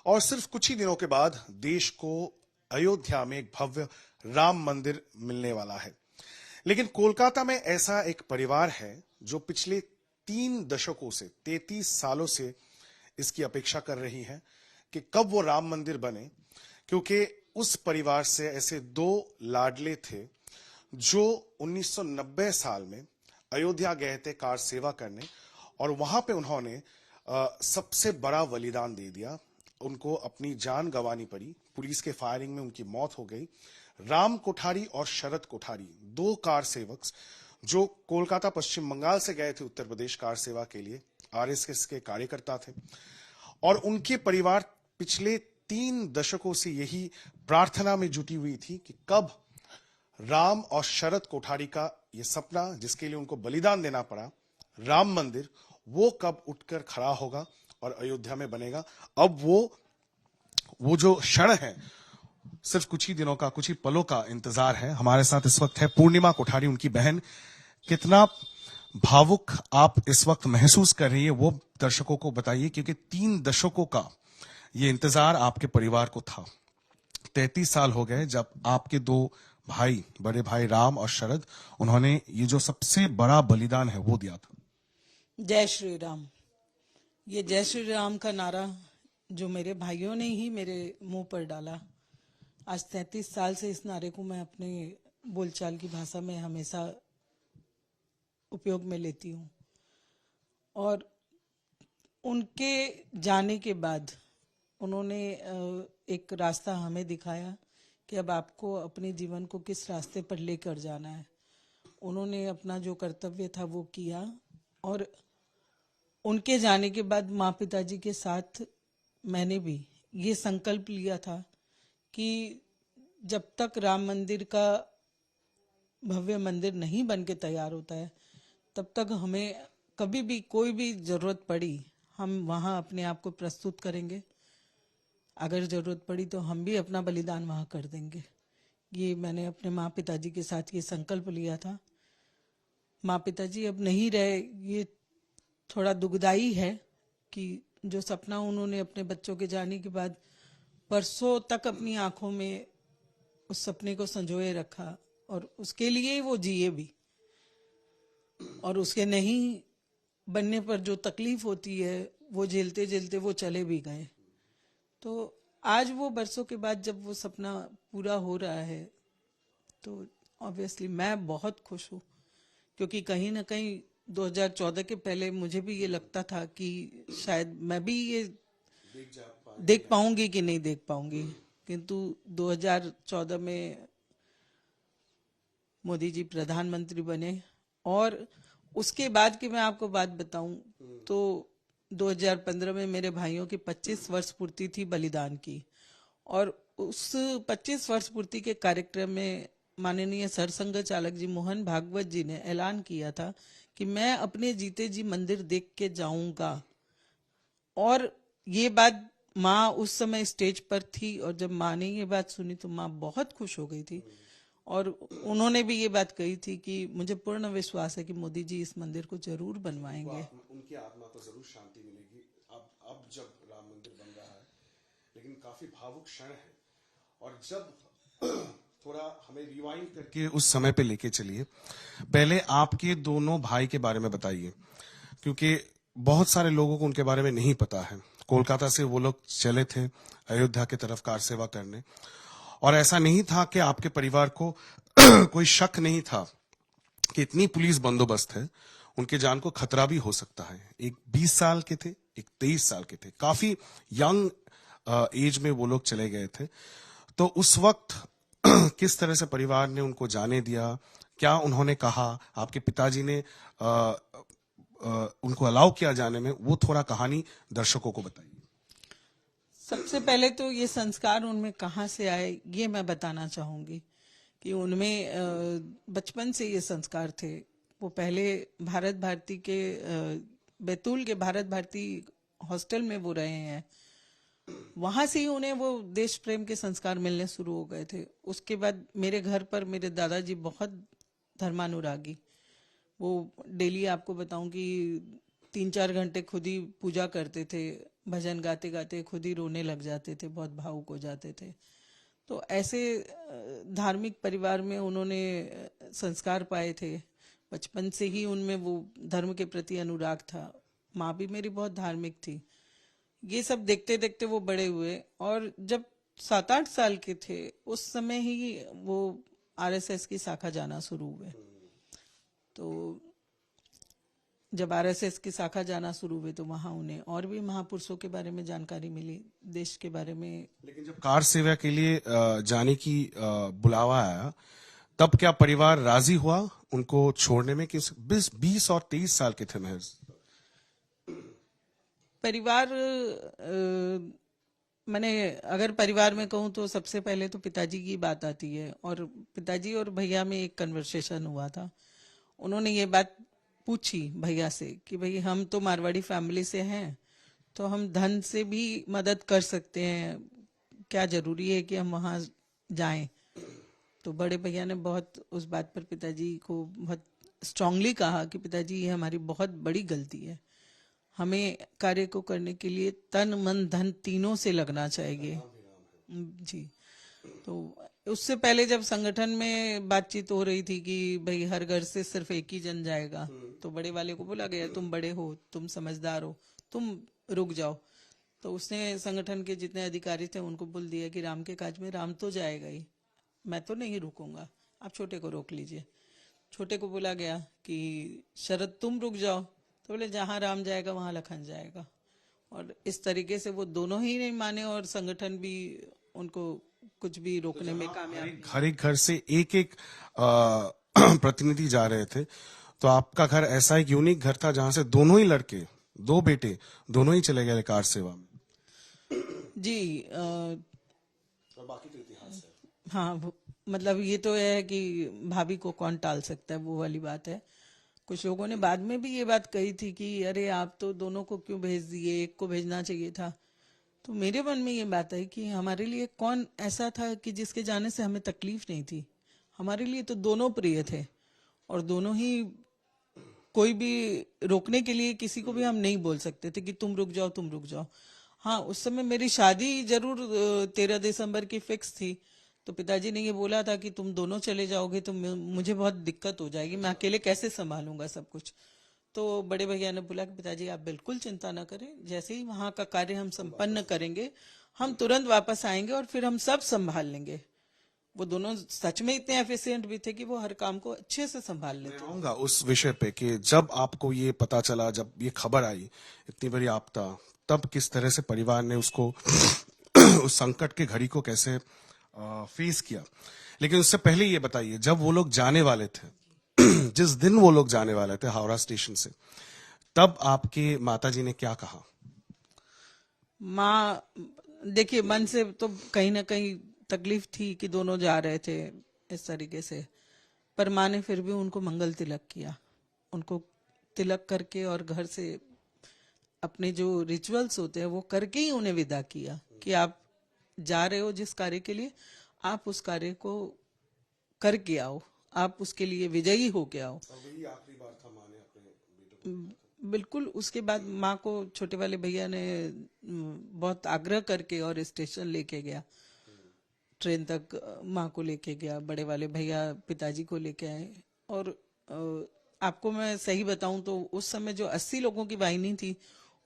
और सिर्फ कुछ ही दिनों के बाद देश को अयोध्या में एक भव्य राम मंदिर मिलने वाला है। लेकिन कोलकाता में ऐसा एक परिवार है जो पिछले 3 दशकों से 33 सालों से इसकी अपेक्षा कर रही है कि कब वो राम मंदिर बने, क्योंकि उस परिवार से ऐसे 2 लाडले थे जो 1990 साल में अयोध्या गए थे कार सेवा करने और वहां पे उन्होंने सबसे बड़ा बलिदान दे दिया। उनको अपनी जान गंवानी पड़ी, पुलिस के फायरिंग में उनकी मौत हो गई। राम कोठारी और शरद कोठारी 2 कार सेवक जो कोलकाता पश्चिम बंगाल से गए थे उत्तर प्रदेश कार सेवा के लिए, आरएसएस के कार्यकर्ता थे और उनके परिवार पिछले 3 दशकों से यही प्रार्थना में जुटी हुई थी कि कब राम और शरद कोठारी का ये सपना, जिसके लिए उनको बलिदान देना पड़ा, राम मंदिर, वो कब उठकर खड़ा होगा और अयोध्या में बनेगा। अब वो जो क्षण है, सिर्फ कुछ ही दिनों का, कुछ ही पलों का इंतजार है। हमारे साथ इस वक्त है पूर्णिमा कोठारी, उनकी बहन। कितना भावुक आप इस वक्त महसूस कर रही है वो दर्शकों को बताइए, क्योंकि 3 दशकों का ये इंतजार आपके परिवार को था। 33 साल हो गए जब आपके 2 भाई, बड़े भाई राम और शरद, उन्होंने ये जो सबसे बड़ा बलिदान है वो दिया था। जय श्री राम। ये जय श्री राम का नारा जो मेरे भाइयों ने ही मेरे मुंह पर डाला, आज 33 साल से इस नारे को मैं अपने बोलचाल की भाषा में हमेशा उपयोग में लेती हूँ। और उनके जाने के बाद उन्होंने एक रास्ता हमें दिखाया कि अब आपको अपने जीवन को किस रास्ते पर लेकर जाना है। उन्होंने अपना जो कर्तव्य था वो किया और उनके जाने के बाद माँ पिताजी के साथ मैंने भी ये संकल्प लिया था कि जब तक राम मंदिर का भव्य मंदिर नहीं बन के तैयार होता है तब तक हमें कभी भी कोई भी जरूरत पड़ी हम वहाँ अपने आप को प्रस्तुत करेंगे। अगर जरूरत पड़ी तो हम भी अपना बलिदान वहाँ कर देंगे। ये मैंने अपने माँ पिताजी के साथ ये संकल्प लिया था। माँ पिताजी अब नहीं रहे, ये थोड़ा दुखदाई है कि जो सपना उन्होंने अपने बच्चों के जाने के बाद बरसों तक अपनी आंखों में उस सपने को संजोए रखा और उसके लिए वो जिए भी, और उसके नहीं बनने पर जो तकलीफ होती है वो झेलते झेलते वो चले भी गए। तो आज वो बरसों के बाद जब वो सपना पूरा हो रहा है तो ऑब्वियसली मैं बहुत खुश हूँ, क्योंकि कहीं ना कहीं 2014 के पहले मुझे भी ये लगता था कि शायद मैं भी ये देख पाऊंगी कि नहीं देख पाऊंगी, किंतु 2014 में मोदी जी प्रधानमंत्री बने और उसके बाद की मैं आपको बात बताऊं तो 2015 में मेरे भाइयों की 25 वर्ष पूर्ति थी बलिदान की, और उस 25 वर्ष पूर्ति के कार्यक्रम में माननीय सरसंघ चालक जी मोहन भागवत जी ने ऐलान किया था कि मैं अपने जीते जी मंदिर देख के जाऊंगा। और ये बात माँ उस समय स्टेज पर थी और जब माँ ने ये बात सुनी तो माँ बहुत खुश हो गई थी और उन्होंने भी ये बात कही थी कि मुझे पूर्ण विश्वास है कि मोदी जी इस मंदिर को जरूर बनवाएंगे। उनकी आत्मा को जरूर शांति मिलेगी अब जब राम मंदिर बन रहा है। लेकिन काफी भावुक क्षण है, और जब थोड़ा हमें रिवाइंड करके उस समय पे लेके चलिए। पहले आपके दोनों भाई के बारे में बताइए, क्योंकि बहुत सारे लोगों को उनके बारे में नहीं पता है। कोलकाता से वो लोग चले थे अयोध्या की तरफ कार सेवा करने, और ऐसा नहीं था कि आपके परिवार को कोई शक नहीं था कि इतनी पुलिस बंदोबस्त है, उनके जान को खतरा भी हो सकता है। एक 20 साल के थे, एक 23 साल के थे, काफी यंग एज में वो लोग चले गए थे। तो उस वक्त किस तरह से परिवार ने उनको जाने दिया, क्या उन्होंने कहा, आपके पिताजी ने उनको अलाउ किया जाने में, वो थोड़ा कहानी दर्शकों को बताइए। सबसे पहले तो ये संस्कार उनमें कहाँ से आए ये मैं बताना चाहूंगी कि उनमें बचपन से ये संस्कार थे। वो पहले भारत भारती के बैतूल के भारत भारती हॉस्टल में वो रहे हैं, वहां से ही उन्हें वो देश प्रेम के संस्कार मिलने शुरू हो गए थे। उसके बाद मेरे घर पर मेरे दादाजी बहुत धर्मानुरागी, वो डेली आपको बताऊं कि 3-4 घंटे खुद ही पूजा करते थे भजन गाते गाते खुद ही रोने लग जाते थे, बहुत भावुक हो जाते थे। तो ऐसे धार्मिक परिवार में उन्होंने संस्कार पाए थे। बचपन से ही उनमें वो धर्म के प्रति अनुराग था। माँ भी मेरी बहुत धार्मिक थी। ये सब देखते देखते वो बड़े हुए, और जब 7-8 साल के थे उस समय ही वो आरएसएस की शाखा जाना शुरू हुए। तो जब आरएसएस की शाखा जाना शुरू हुए तो वहां उन्हें और भी महापुरुषों के बारे में जानकारी मिली, देश के बारे में। लेकिन जब कार सेवा के लिए जाने की बुलावा आया, तब क्या परिवार राजी हुआ उनको छोड़ने में? कि 20 और 23 साल के थे महज। परिवार मैंने अगर परिवार में कहूँ तो सबसे पहले तो पिताजी की बात आती है, और पिताजी और भैया में एक कन्वर्सेशन हुआ था। उन्होंने ये बात पूछी भैया से कि भाई हम तो मारवाड़ी फैमिली से हैं, तो हम धन से भी मदद कर सकते हैं, क्या जरूरी है कि हम वहां जाएं? तो बड़े भैया ने बहुत उस बात पर पिताजी को बहुत स्ट्रांगली कहा कि पिताजी ये हमारी बहुत बड़ी गलती है, हमें कार्य को करने के लिए तन मन धन तीनों से लगना चाहिए। जी। तो उससे पहले जब संगठन में बातचीत हो रही थी कि भाई हर घर से सिर्फ एक ही जन जाएगा, तो बड़े वाले को बोला गया तुम बड़े हो, तुम समझदार हो, तुम रुक जाओ। तो उसने संगठन के जितने अधिकारी थे उनको बोल दिया कि राम के काज में राम तो जाएगा ही, मैं तो नहीं रुकूंगा, आप छोटे को रोक लीजिए। छोटे को बोला गया कि शरद तुम रुक जाओ, तो बोले जहां राम जाएगा वहां लखन जाएगा। और इस तरीके से वो दोनों ही नहीं माने, और संगठन भी उनको कुछ भी रोकने में कामयाब। हर एक घर से एक एक प्रतिनिधि जा रहे थे, तो आपका घर ऐसा एक यूनिक घर था जहां से दोनों ही लड़के, दो बेटे, दोनों ही चले गए कार सेवा में। जी। और बाकी तो इतिहास है। हाँ, मतलब ये तो है कि भाभी को कौन टाल सकता है, वो वाली बात है। कुछ लोगों ने बाद में भी ये बात कही थी कि अरे आप तो दोनों को क्यों भेज दिए, एक को भेजना चाहिए था। तो मेरे मन में ये बात है कि हमारे लिए कौन ऐसा था कि जिसके जाने से हमें तकलीफ नहीं थी। हमारे लिए तो दोनों प्रिय थे, और दोनों ही, कोई भी रोकने के लिए किसी को भी हम नहीं बोल सकते थे कि तुम रुक जाओ, तुम रुक जाओ। हाँ, उस समय मेरी शादी जरूर 13 दिसंबर की फिक्स थी। तो पिताजी ने ये बोला था कि तुम दोनों चले जाओगे तो मुझे बहुत दिक्कत हो जाएगी, मैं अकेले कैसे संभालूंगा सब कुछ। तो बड़े भैया ने बोला कि पिताजी आप बिल्कुल चिंता ना करें, जैसे ही वहां का कार्य हम संपन्न करेंगे हम तुरंत वापस आएंगे और फिर हम सब संभाल लेंगे। वो दोनों सच में इतने एफिशिएंट भी थे कि वो हर काम को अच्छे से संभाल लेते। मैं आऊंगा उस विषय पे कि जब आपको ये पता चला, जब ये खबर आई, इतनी बड़ी आपदा, तब किस तरह से परिवार ने उसको उस संकट के घड़ी को कैसे फेस किया। लेकिन उससे पहले ये बताइए, जब वो लोग जाने वाले थे जिस दिन वो लोग जाने वाले थे हावड़ा स्टेशन से, तब आपके माताजी ने क्या कहा? माँ, देखिए मन से तो कहीं ना कहीं तकलीफ थी कि दोनों जा रहे थे इस तरीके से, पर माँ ने फिर भी उनको मंगल तिलक किया। उनको तिलक करके और घर से अपने जो रिचुअल्स होते हैं वो करके ही उन्हें विदा किया कि आप जा रहे हो जिस कार्य के लिए, आप उस कार्य को करके आओ, आप उसके लिए विजयी होके आओ। वही आखिरी बार था माँ ने अपने बेटों को। बिल्कुल। उसके बाद माँ को छोटे वाले भैया ने बहुत आग्रह करके और स्टेशन लेके गया, ट्रेन तक माँ को लेके गया। बड़े वाले भैया पिताजी को लेके आए। और आपको मैं सही बताऊं तो उस समय जो 80 लोगों की वाहिनी थी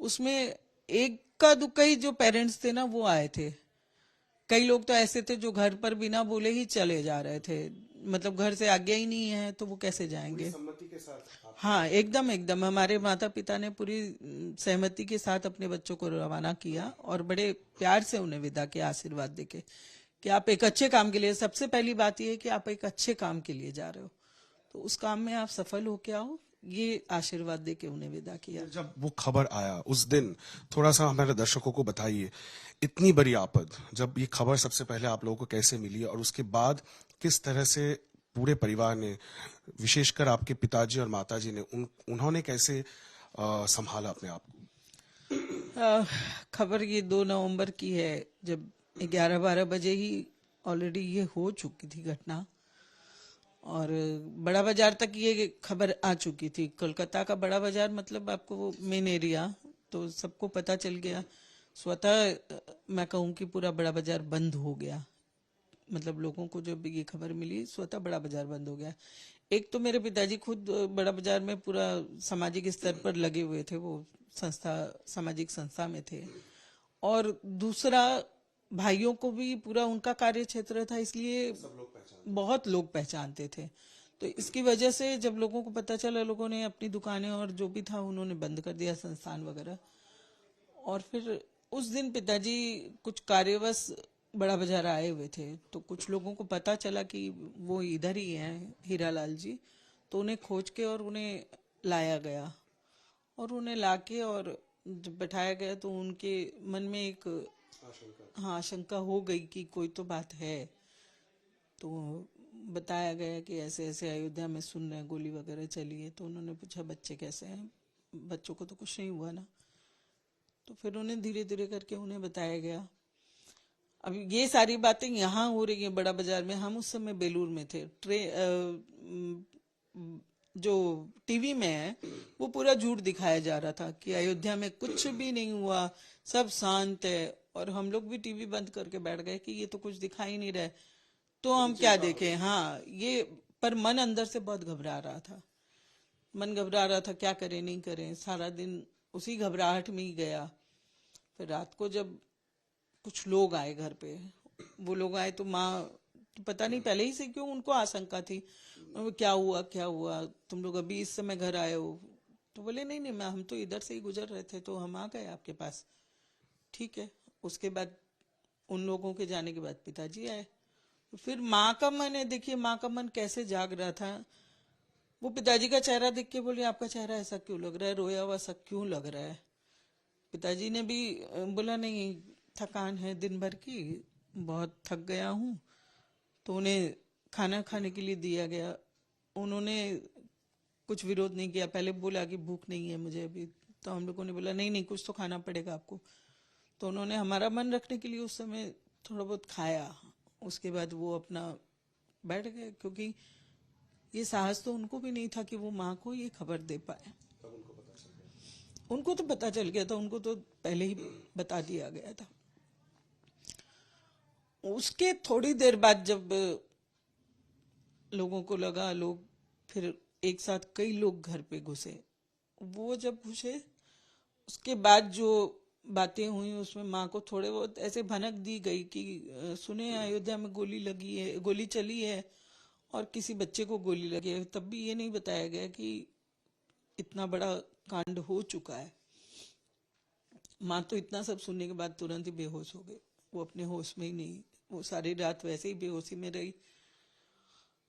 उसमें एक का दुक्का ही जो पेरेंट्स थे ना वो आए थे। कई लोग तो ऐसे थे जो घर पर बिना बोले ही चले जा रहे थे, मतलब घर से आज्ञा ही नहीं है तो वो कैसे जाएंगे। सम्मति के साथ हाँ, एकदम एकदम हमारे माता पिता ने पूरी सहमति के साथ अपने बच्चों को रवाना किया और बड़े प्यार से उन्हें विदा किया, आशीर्वाद देके कि आप एक अच्छे काम के लिए, सबसे पहली बात यह है कि आप एक अच्छे काम के लिए जा रहे हो तो उस काम में आप सफल होके आओ, ये आशीर्वाद देके उन्हें विदा किया। जब वो खबर आया उस दिन, थोड़ा सा हमारे दर्शकों को बताइए, इतनी बड़ी आपद, जब ये खबर सबसे पहले आप लोगों को कैसे मिली और उसके बाद किस तरह से पूरे परिवार ने, विशेषकर आपके पिताजी और माताजी ने, उन्होंने कैसे संभाला अपने आप को? खबर ये 2 नवंबर की है, जब 11-12 बजे ही ऑलरेडी ये हो चुकी थी घटना और बड़ा बाजार तक ये खबर आ चुकी थी। कोलकाता का बड़ा बाजार मतलब आपको वो मेन एरिया, तो सबको पता चल गया। स्वतः मैं कहूँ कि पूरा बड़ा बाजार बंद हो गया। मतलब लोगों को जब ये खबर मिली स्वतः बड़ा बाजार बंद हो गया। एक तो मेरे पिताजी खुद बड़ा बाजार में पूरा सामाजिक स्तर पर लगे हुए थे, वो संस्था सामाजिक संस्था में थे। और दूसरा भाइयों को भी पूरा उनका कार्य क्षेत्र था, इसलिए बहुत लोग पहचानते थे। तो इसकी वजह से जब लोगों को पता चला, लोगों ने अपनी दुकानें और जो भी था उन्होंने बंद कर दिया, संस्थान वगैरह। और फिर उस दिन पिताजी कुछ कार्यवश बड़ा बाजार आए हुए थे, तो कुछ लोगों को पता चला कि वो इधर ही हैं हीरालाल जी। तो उन्हें खोज के और उन्हें लाया गया, और उन्हें लाके और जब बैठाया गया तो उनके मन में एक हाँ आशंका हो गई कि कोई तो बात है। तो बताया गया कि ऐसे ऐसे अयोध्या में सुन रहे हैं गोली वगैरह चली है। तो उन्होंने पूछा बच्चे कैसे हैं, बच्चों को तो कुछ नहीं हुआ ना। तो फिर उन्हें धीरे धीरे करके उन्हें बताया गया। अब ये सारी बातें यहाँ हो रही है बड़ा बाजार में, हम उस समय बेलूर में थे। जो टीवी में है वो पूरा झूठ दिखाया जा रहा था कि अयोध्या में कुछ भी नहीं हुआ, सब शांत है। और हम लोग भी टीवी बंद करके बैठ गए कि ये तो कुछ दिखाई नहीं रहा है, तो हम क्या देखें। हाँ ये, पर मन अंदर से बहुत घबरा रहा था। मन घबरा रहा था, क्या करें नहीं करें, सारा दिन उसी घबराहट में ही गया। फिर रात को जब कुछ लोग आए घर पे, वो लोग आए तो माँ, तो पता नहीं पहले ही से क्यों उनको आशंका थी, क्या हुआ क्या हुआ, तुम लोग अभी इस समय घर आए हो। तो बोले नहीं नहीं मैं, हम तो इधर से ही गुजर रहे थे तो हम आ गए आपके पास। ठीक है। उसके बाद उन लोगों के जाने के बाद पिताजी आए। फिर माँ का मन है, देखिए माँ का मन कैसे जाग रहा था। वो पिताजी का चेहरा देख के बोले आपका चेहरा ऐसा क्यों लग रहा है, रोया हुआ सा क्यों लग रहा है। पिताजी ने भी बोला नहीं, थकान है दिन भर की, बहुत थक गया हूँ। तो उन्हें खाना खाने के लिए दिया गया। उन्होंने कुछ विरोध नहीं किया, पहले बोला कि भूख नहीं है मुझे अभी। तो हम लोगों ने बोला नहीं नहीं कुछ तो खाना पड़ेगा आपको। तो उन्होंने हमारा मन रखने के लिए उस समय थोड़ा बहुत खाया। उसके बाद वो अपना बैठ गए, क्योंकि ये साहस तो उनको भी नहीं था कि वो माँ को ये खबर दे पाए। उनको तो पता चल गया था, उनको तो पहले ही बता दिया गया था। उसके थोड़ी देर बाद जब लोगों को लगा, लोग फिर एक साथ कई लोग घर पे घुसे। वो जब घुसे उसके बाद जो बातें हुई उसमें माँ को थोड़े बहुत ऐसे भनक दी गई कि सुने अयोध्या में गोली लगी है, गोली चली है और किसी बच्चे को गोली लगी है। तब भी ये नहीं बताया गया कि इतना बड़ा कांड हो चुका है। माँ तो इतना सब सुनने के बाद तुरंत ही बेहोश हो गई, वो अपने होश में ही नहीं। वो सारी रात वैसे ही बेहोशी में रही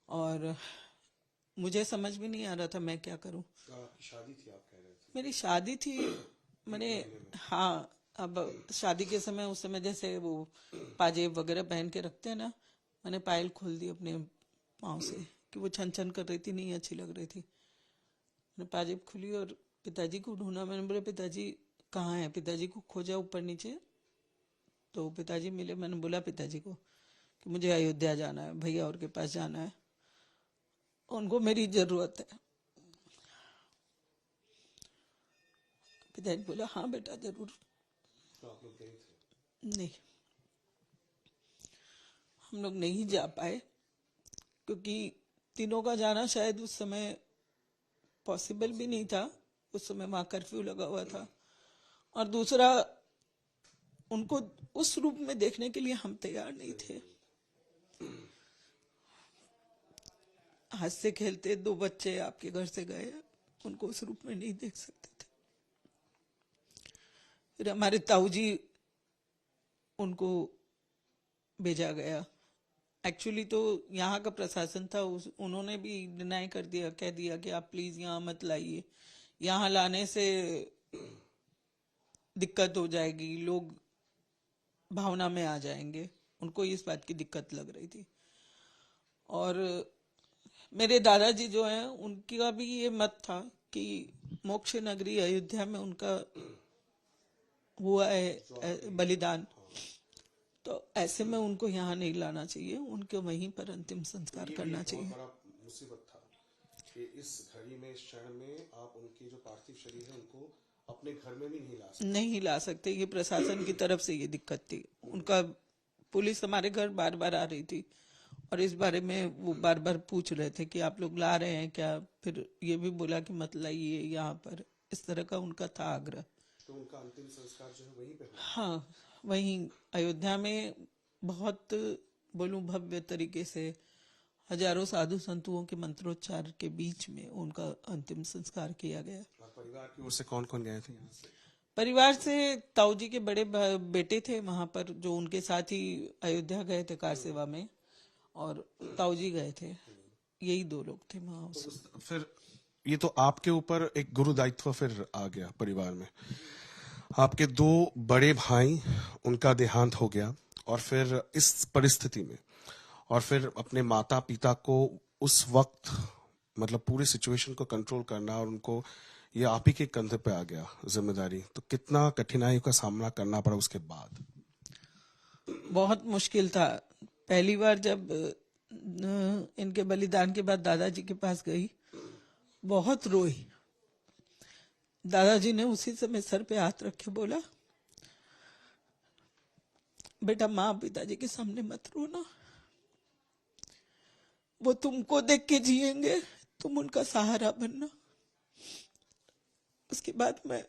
और मुझे समझ में नहीं आ रहा था मैं क्या करूं। आपकी शादी थी आप कह रहे थे? मेरी शादी थी। मैंने, हाँ, अब शादी के समय उस समय जैसे वो पाजेब वगैरह पहन के रखते हैं ना, मैंने पायल खोल दी अपने पाँव से कि वो छन छन कर रही थी, नहीं अच्छी लग रही थी। मैंने पाजेब खोली और पिताजी को ढूंढा। मैंने बोला पिताजी कहाँ है, पिताजी को खोजा ऊपर नीचे, तो पिताजी मिले। मैंने बोला पिताजी को कि मुझे अयोध्या जाना है, भैया और के पास जाना है, उनको मेरी जरूरत है। पिताजी बोला हाँ बेटा जरूर। तो आप लोग गए थे? नहीं, हम लोग नहीं जा पाए, क्योंकि तीनों का जाना शायद उस समय पॉसिबल भी नहीं था। उस समय वहां कर्फ्यू लगा हुआ था, और दूसरा उनको उस रूप में देखने के लिए हम तैयार नहीं थे। हंसते खेलते दो बच्चे आपके घर से गए, उनको उस रूप में नहीं देख सकते थे। फिर हमारे ताऊ जी, उनको भेजा गया। एक्चुअली तो यहाँ का प्रशासन था, उन्होंने भी डिनाई कर दिया, कह दिया कि आप प्लीज यहाँ मत लाइए, यहाँ लाने से दिक्कत हो जाएगी, लोग भावना में आ जाएंगे। उनको इस बात की दिक्कत लग रही थी। और मेरे दादाजी जो हैं उनका भी ये मत था कि मोक्ष नगरी अयोध्या में उनका हुआ है बलिदान, तो ऐसे में उनको यहाँ नहीं लाना चाहिए, उनको वहीं पर अंतिम संस्कार करना चाहिए। बड़ा मुसीबत था कि इस घड़ी में, इस क्षण में आप उनके जो पार्थिव शरीर है उनको अपने घर में भी नहीं ला सकते। नहीं ला सकते, ये प्रशासन की तरफ से ये दिक्कत थी उनका। पुलिस हमारे घर बार बार आ रही थी और इस बारे में वो बार बार पूछ रहे थे कि आप लोग ला रहे हैं क्या। फिर ये भी बोला कि मत लाइए यहाँ पर, इस तरह का उनका था आग्रह। तो उनका अंतिम संस्कार जो है वहीं पे हुआ। हाँ, वहीं अयोध्या में बहुत बोलूं भव्य तरीके से हजारों साधु संतों के मंत्रोच्चार के बीच में उनका अंतिम संस्कार किया गया। और परिवार की ओर से कौन कौन गए थे यहाँ से? परिवार से ताऊ जी के बड़े बेटे थे वहां पर, जो उनके साथ ही अयोध्या गए थे कार सेवा में, और ताऊ जी गए थे। यही दो लोग थे वहां। फिर ये तो आपके ऊपर एक गुरु दायित्व फिर आ गया परिवार में। आपके दो बड़े भाई, उनका देहांत हो गया, और फिर इस परिस्थिति में और फिर अपने माता पिता को उस वक्त मतलब पूरी सिचुएशन को कंट्रोल करना, और उनको ये आप ही के कंधे पे आ गया जिम्मेदारी, तो कितना कठिनाइयों का सामना करना पड़ा उसके बाद? बहुत मुश्किल था। पहली बार जब इनके बलिदान के बाद दादाजी के पास गई, बहुत रोई। दादाजी ने उसी समय सर पे हाथ रख के बोला, बेटा माँ पिताजी के सामने मत रोना, वो तुमको देख के जिएंगे, तुम उनका सहारा बनना। उसके बाद मैं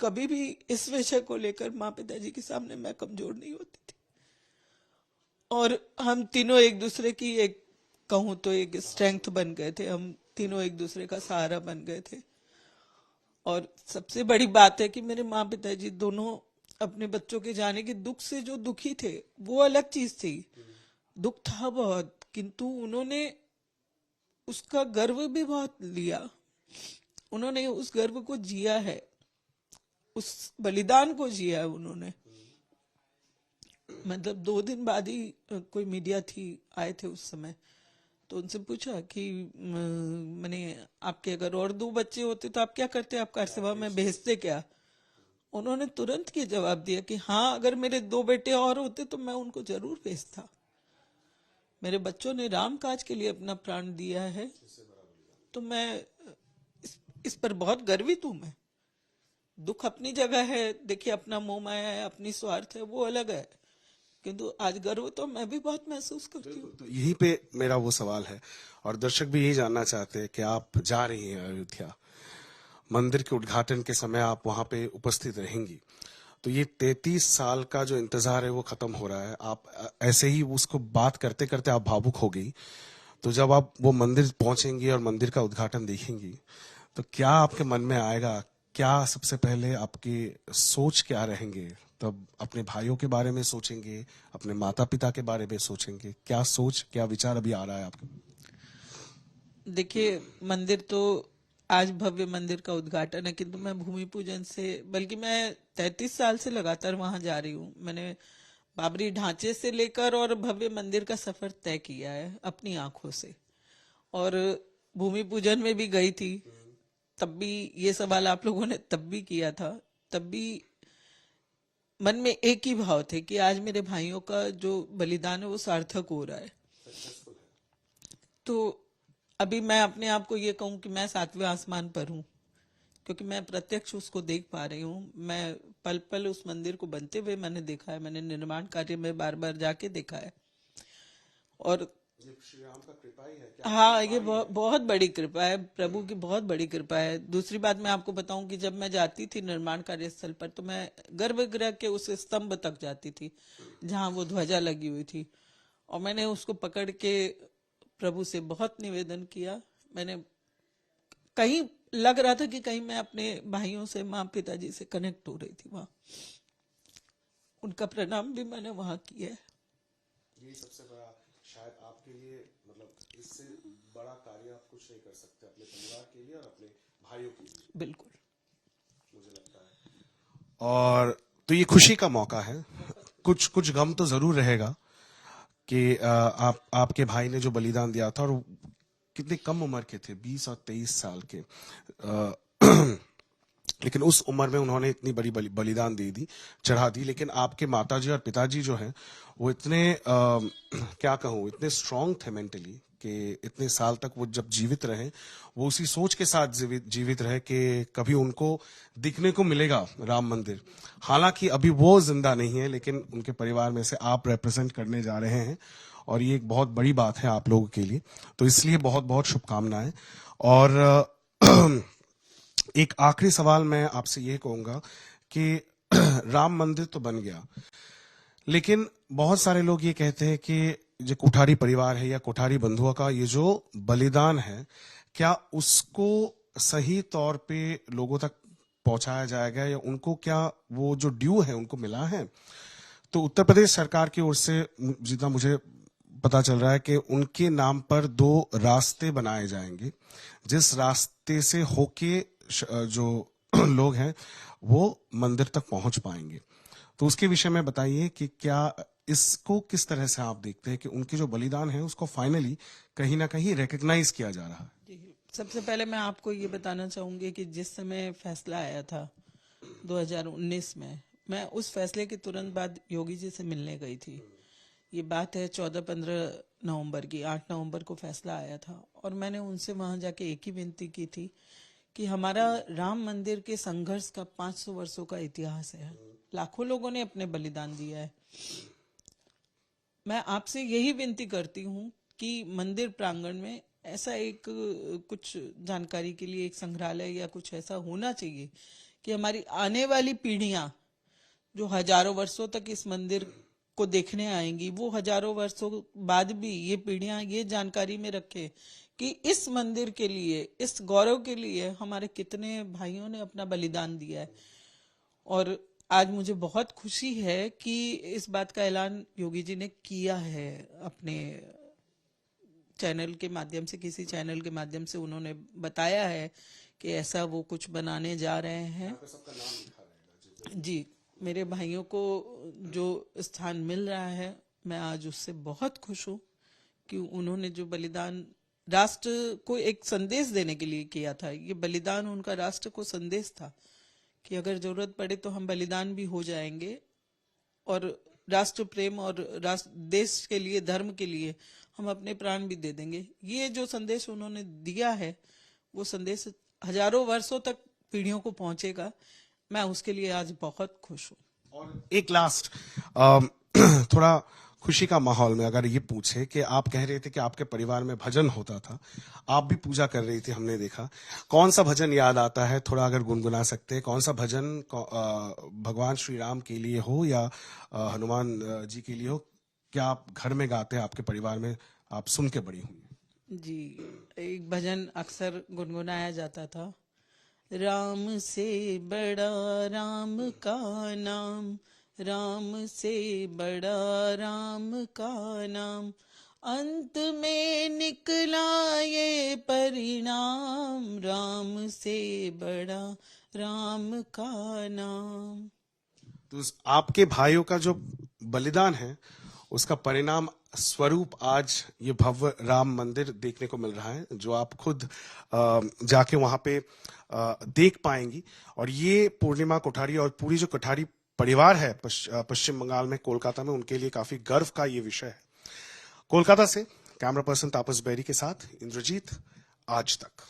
कभी भी इस विषय को लेकर माँ पिताजी के सामने मैं कमजोर नहीं होती थी, और हम तीनों एक दूसरे की एक कहूँ तो एक स्ट्रेंथ बन गए थे। हम तीनों एक दूसरे का सहारा बन गए थे। और सबसे बड़ी बात है कि मेरे माँ पिताजी दोनों अपने बच्चों के जाने के दुख से जो दुखी थे, वो अलग चीज थी। दुख था बहुत, किंतु उन्होंने उसका गर्व भी बहुत लिया। उन्होंने उस गर्व को जिया है, उस बलिदान को जिया है उन्होंने। मतलब 2 दिन बाद ही कोई मीडिया थी आए थे उस समय, तो उनसे पूछा कि मैंने आपके अगर और 2 बच्चे होते तो आप क्या करते, आप कार सेवा में भेजते क्या? उन्होंने तुरंत ये जवाब दिया कि हाँ, अगर मेरे 2 बेटे और होते तो मैं उनको जरूर भेजता। मेरे बच्चों ने राम काज के लिए अपना प्राण दिया है, तो मैं इस पर बहुत गर्वित हूं। मैं दुख अपनी जगह है, देखिए अपना मोह माया है, अपनी स्वार्थ है, वो अलग है, किंतु आज गर्व तो मैं भी बहुत महसूस करती हूँ। तो यहीं पे मेरा वो सवाल है, और दर्शक भी यही जानना चाहते हैं कि आप जा रही हैं अयोध्या, मंदिर के उद्घाटन के समय आप वहां पे उपस्थित रहेंगी, तो ये 33 साल का जो इंतजार है वो खत्म हो रहा है। आप ऐसे ही उसको बात करते करते आप भावुक हो गई, तो जब आप वो मंदिर पहुंचेंगी और मंदिर का उद्घाटन देखेंगी, तो क्या आपके मन में आएगा? क्या सबसे पहले आपकी सोच क्या रहेंगे? तब अपने भाइयों के बारे में सोचेंगे, अपने माता पिता के बारे में सोचेंगे? क्या सोच, क्या विचार अभी आ रहा है आपके? देखिए, मंदिर तो आज भव्य मंदिर का उद्घाटन है, किंतु मैं भूमि पूजन से, बल्कि मैं 33 साल से लगातार वहां जा रही हूँ। मैंने बाबरी ढांचे से लेकर और भव्य मंदिर का सफर तय किया है अपनी आंखों से, और भूमि पूजन में भी गई थी। तब भी ये सवाल आप लोगों ने तब भी किया था, तब भी मन में एक ही भाव थे कि आज मेरे भाइयों का जो बलिदान है वो सार्थक हो रहा है। तो अभी मैं अपने आप को ये कहूं कि मैं 7वें आसमान पर हूं, क्योंकि मैं प्रत्यक्ष उसको देख पा रही हूँ। मैं पल पल उस मंदिर को बनते हुए मैंने देखा है, मैंने निर्माण कार्य में बार बार जाके देखा है। और ये श्री राम का कृपा ही है क्या? हाँ, ये बहुत बड़ी कृपा है, प्रभु की बहुत बड़ी कृपा है। दूसरी बात मैं आपको बताऊं कि जब मैं जाती थी निर्माण कार्यस्थल पर, तो मैं गर्भगृह के उस स्तंभ तक जाती थी जहां वो ध्वजा लगी हुई थी, और मैंने उसको पकड़ के प्रभु से बहुत निवेदन किया। मैंने कहीं लग रहा था कि कहीं मैं अपने भाइयों से, माँ पिताजी से कनेक्ट हो रही थी वहां। उनका प्रणाम भी मैंने वहां किया है। ये सबसे बड़ा शायद आपके लिए, मतलब इससे बड़ा कार्य आप कुछ नहीं कर सकते अपने परिवार के लिए और अपने भाइयों के लिए, बिल्कुल, मुझे लगता है। और तो ये खुशी का मौका है, कुछ कुछ गम तो जरूर रहेगा कि आपके भाई ने जो बलिदान दिया था, और कितनी कम उम्र के थे, 20 और 23 साल के, लेकिन उस उम्र में उन्होंने इतनी बड़ी बलिदान दे दी, चढ़ा दी। लेकिन आपके माताजी और पिताजी जो हैं वो इतने क्या कहूँ, इतने स्ट्रांग थे मेंटली कि इतने साल तक वो जब जीवित रहे वो उसी सोच के साथ जीवित रहे कि कभी उनको दिखने को मिलेगा राम मंदिर। हालांकि अभी वो जिंदा नहीं है, लेकिन उनके परिवार में से आप रिप्रेजेंट करने जा रहे हैं और ये एक बहुत बड़ी बात है आप लोगों के लिए, तो इसलिए बहुत बहुत शुभकामनाएं। और एक आखिरी सवाल मैं आपसे ये कहूंगा कि राम मंदिर तो बन गया, लेकिन बहुत सारे लोग ये कहते हैं कि जो कोठारी परिवार है या कोठारी बंधुओं का ये जो बलिदान है, क्या उसको सही तौर पे लोगों तक पहुंचाया जाएगा या उनको क्या वो जो ड्यू है उनको मिला है? तो उत्तर प्रदेश सरकार की ओर से जितना मुझे पता चल रहा है कि उनके नाम पर 2 रास्ते बनाए जाएंगे, जिस रास्ते से होके जो लोग हैं वो मंदिर तक पहुंच पाएंगे। तो उसके विषय में बताइए कि क्या इसको किस तरह से आप देखते हैं कि उनके जो बलिदान है उसको फाइनली कहीं ना कहीं रिकग्नाइज किया जा रहा है? सबसे पहले मैं आपको ये बताना चाहूंगी कि जिस समय फैसला आया था 2019 में, मैं उस फैसले के तुरंत बाद योगी जी से मिलने गई थी। ये बात है 14-15 नवंबर की। 8 नवंबर को फैसला आया था और मैंने उनसे वहां जाके एक ही विनती की थी कि हमारा राम मंदिर के संघर्ष का 500 वर्षों का इतिहास है, लाखों लोगों ने अपने बलिदान दिया है। मैं आपसे यही विनती करती हूँ कि मंदिर प्रांगण में ऐसा एक कुछ जानकारी के लिए एक संग्रहालय या कुछ ऐसा होना चाहिए कि हमारी आने वाली पीढ़ियां जो हजारों वर्षों तक इस मंदिर को देखने आएंगी, वो हजारों वर्षों बाद भी ये पीढ़ियां ये जानकारी में रखे कि इस मंदिर के लिए, इस गौरव के लिए हमारे कितने भाइयों ने अपना बलिदान दिया है। और आज मुझे बहुत खुशी है कि इस बात का ऐलान योगी जी ने किया है अपने चैनल के माध्यम से, किसी चैनल के माध्यम से उन्होंने बताया है कि ऐसा वो कुछ बनाने जा रहे हैं। जी, मेरे भाइयों को जो स्थान मिल रहा है, मैं आज उससे बहुत खुश हूँ कि उन्होंने जो बलिदान राष्ट्र को एक संदेश देने के लिए किया था, ये बलिदान उनका राष्ट्र को संदेश था कि अगर जरूरत पड़े तो हम बलिदान भी हो जाएंगे और राष्ट्र प्रेम और देश के लिए, धर्म के लिए हम अपने प्राण भी दे देंगे। ये जो संदेश उन्होंने दिया है वो संदेश हजारों वर्षों तक पीढ़ियों को पहुंचेगा। मैं उसके लिए आज बहुत खुश हूँ। और एक लास्ट थोड़ा खुशी का माहौल में अगर ये पूछे कि आप कह रहे थे कि आपके परिवार में भजन होता था, आप भी पूजा कर रही थी, हमने देखा, कौन सा भजन याद आता है? थोड़ा अगर गुनगुना सकते हैं, कौन सा भजन भगवान श्री राम के लिए हो या हनुमान जी के लिए हो, क्या आप घर में गाते हैं, आपके परिवार में आप सुन के बड़ी हुई? जी, एक भजन अक्सर गुनगुनाया जाता था, राम से बड़ा राम का नाम, राम से बड़ा राम का नाम, अंत में निकला ये परिणाम, राम से बड़ा राम का नाम। तो आपके भाइयों का जो बलिदान है उसका परिणाम स्वरूप आज ये भव्य राम मंदिर देखने को मिल रहा है, जो आप खुद जाके वहां पे देख पाएंगी। और ये पूर्णिमा कोठारी और पूरी जो कोठारी परिवार है पश्चिम बंगाल में, कोलकाता में, उनके लिए काफी गर्व का ये विषय है। कोलकाता से कैमरा पर्सन तापस बेरी के साथ इंद्रजीत, आज तक।